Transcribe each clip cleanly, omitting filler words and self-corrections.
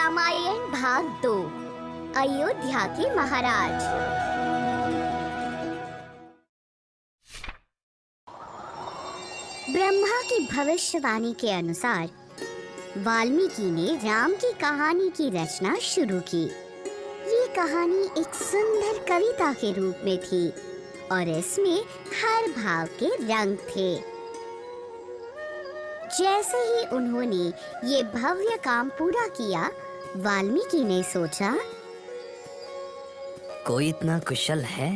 रामायण भाग 2 अयोध्या के महाराज। ब्रह्मा की भविष्यवाणी के अनुसार वाल्मीकि ने राम की कहानी की रचना शुरू की। ये कहानी एक सुंदर कविता के रूप में थी और इसमें हर भाव के रंग थे। जैसे ही उन्होंने ये भव्य काम पूरा किया, वाल्मीकि ने सोचा, कोई इतना कुशल है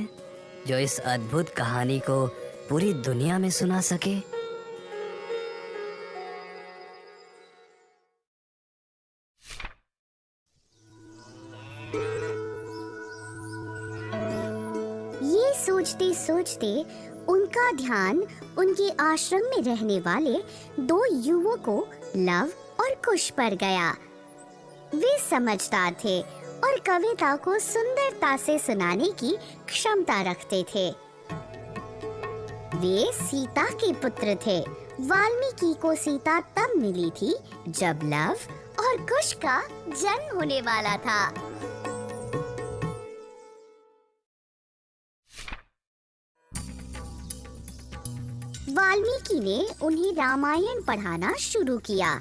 जो इस अद्भुत कहानी को पूरी दुनिया में सुना सके। ये सोचते सोचते उनका ध्यान उनके आश्रम में रहने वाले 2 युवकों लव और कुश पर गया। वे समझदार थे और कविता को सुंदरता से सुनाने की क्षमता रखते थे। वे सीता के पुत्र थे। वाल्मीकि को सीता तब मिली थी जब लव और कुश का जन्म होने वाला था। वाल्मीकि ने उन्हें रामायण पढ़ाना शुरू किया।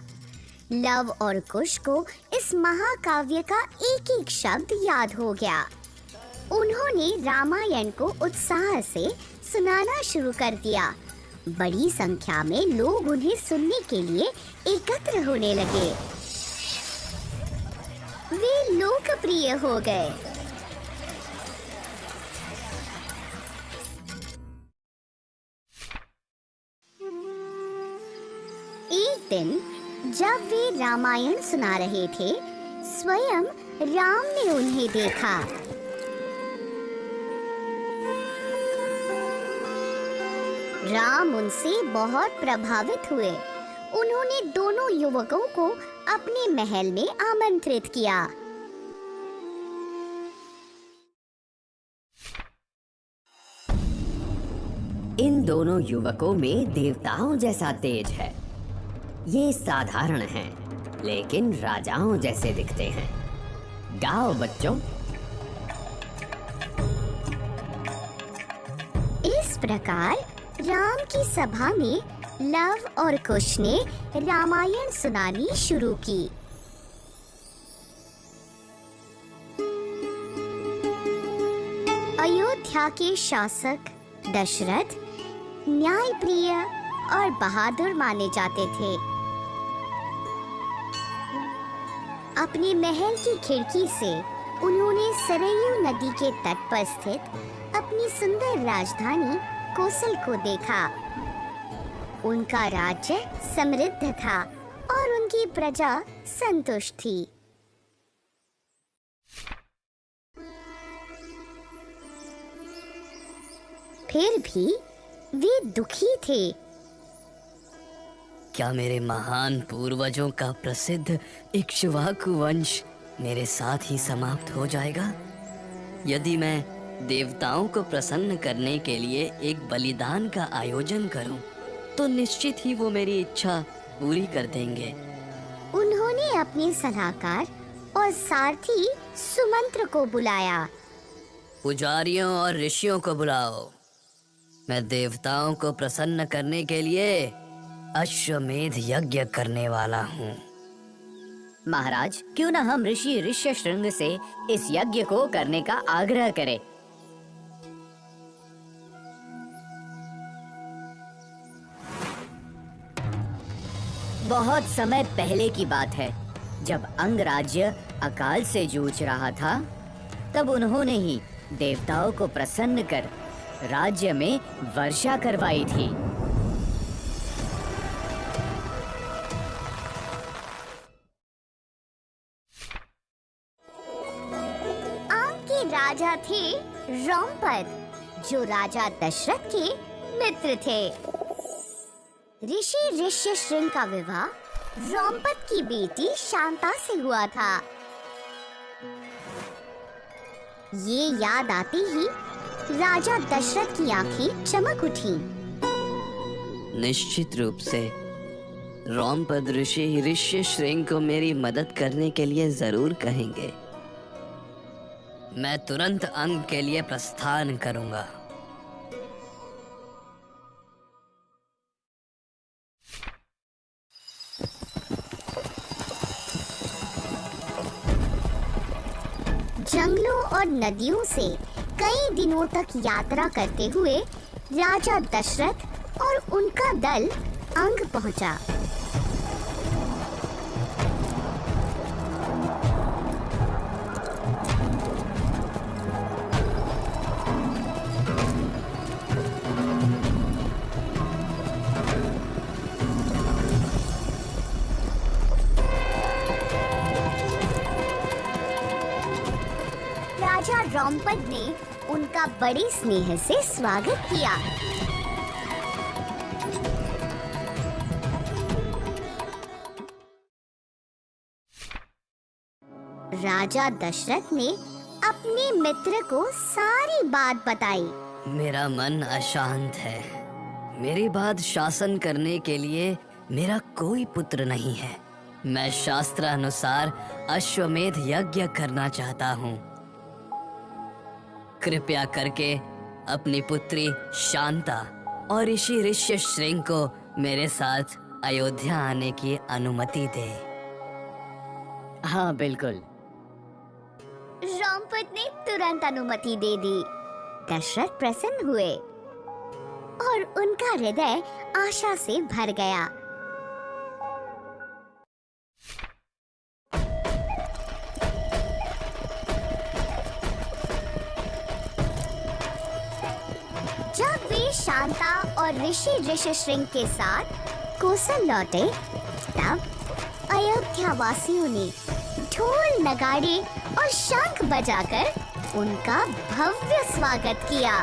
लव और कुश को इस महाकाव्य का एक एक शब्द याद हो गया। उन्होंने रामायण को उत्साह से सुनाना शुरू कर दिया। बड़ी संख्या में लोग उन्हें सुनने के लिए एकत्र होने लगे। वे लोकप्रिय हो गए। एक दिन जब वे रामायण सुना रहे थे, स्वयं राम ने उन्हें देखा। राम उनसे बहुत प्रभावित हुए। उन्होंने दोनों युवकों को अपने महल में आमंत्रित किया। इन दोनों युवकों में देवताओं जैसा तेज है। ये साधारण हैं, लेकिन राजाओं जैसे दिखते हैं। गाओ बच्चों। इस प्रकार राम की सभा में लव और कुश ने रामायण सुनानी शुरू की। अयोध्या के शासक दशरथ न्यायप्रिय और बहादुर माने जाते थे। अपने महल की खिड़की से उन्होंने सरयू नदी के तट पर स्थित अपनी सुंदर राजधानी कोसल को देखा। उनका राज्य समृद्ध था और उनकी प्रजा संतुष्ट थी। फिर भी वे दुखी थे। क्या मेरे महान पूर्वजों का प्रसिद्ध इक्ष्वाकु वंश मेरे साथ ही समाप्त हो जाएगा? यदि मैं देवताओं को प्रसन्न करने के लिए एक बलिदान का आयोजन करूं, तो निश्चित ही वो मेरी इच्छा पूरी कर देंगे। उन्होंने अपने सलाहकार और सारथी सुमंत्र को बुलाया। पुजारियों और ऋषियों को बुलाओ। मैं देवताओं को प्रसन्न करने के लिए अश्वमेध यज्ञ करने वाला हूँ। महाराज, क्यों ना हम ऋषि ऋष्यशृंग से इस यज्ञ को करने का आग्रह करें। बहुत समय पहले की बात है, जब अंगराज्य अकाल से जूझ रहा था, तब उन्होंने ही देवताओं को प्रसन्न कर राज्य में वर्षा करवाई थी। राजा थे रोमपद, जो राजा दशरथ के मित्र थे। ऋषि ऋष्यशृंग का विवाह रोमपद की बेटी शांता से हुआ था। ये याद आते ही राजा दशरथ की आंखें चमक उठी। निश्चित रूप से रोमपद ऋषि ऋष्यशृंग को मेरी मदद करने के लिए जरूर कहेंगे। मैं तुरंत अंग के लिए प्रस्थान करूंगा। जंगलों और नदियों से कई दिनों तक यात्रा करते हुए राजा दशरथ और उनका दल अंग पहुंचा। राजा रोमपद ने उनका बड़ी स्नेह से स्वागत किया। राजा दशरथ ने अपने मित्र को सारी बात बताई। मेरा मन अशांत है। मेरे बाद शासन करने के लिए मेरा कोई पुत्र नहीं है। मैं शास्त्रानुसार अश्वमेध यज्ञ करना चाहता हूँ। कृपया करके अपनी पुत्री शांता और ऋषि ऋष्यशृंग को मेरे साथ अयोध्या आने की अनुमति दे। हाँ बिल्कुल। रोमपद ने तुरंत अनुमति दे दी। दशरथ प्रसन्न हुए और उनका हृदय आशा से भर गया। जब वे शांता और ऋषि ऋष्यशृंग के साथ कोसल लौटे, तब अयोध्या वासियों ने ढोल नगाड़े और शंख बजाकर उनका भव्य स्वागत किया।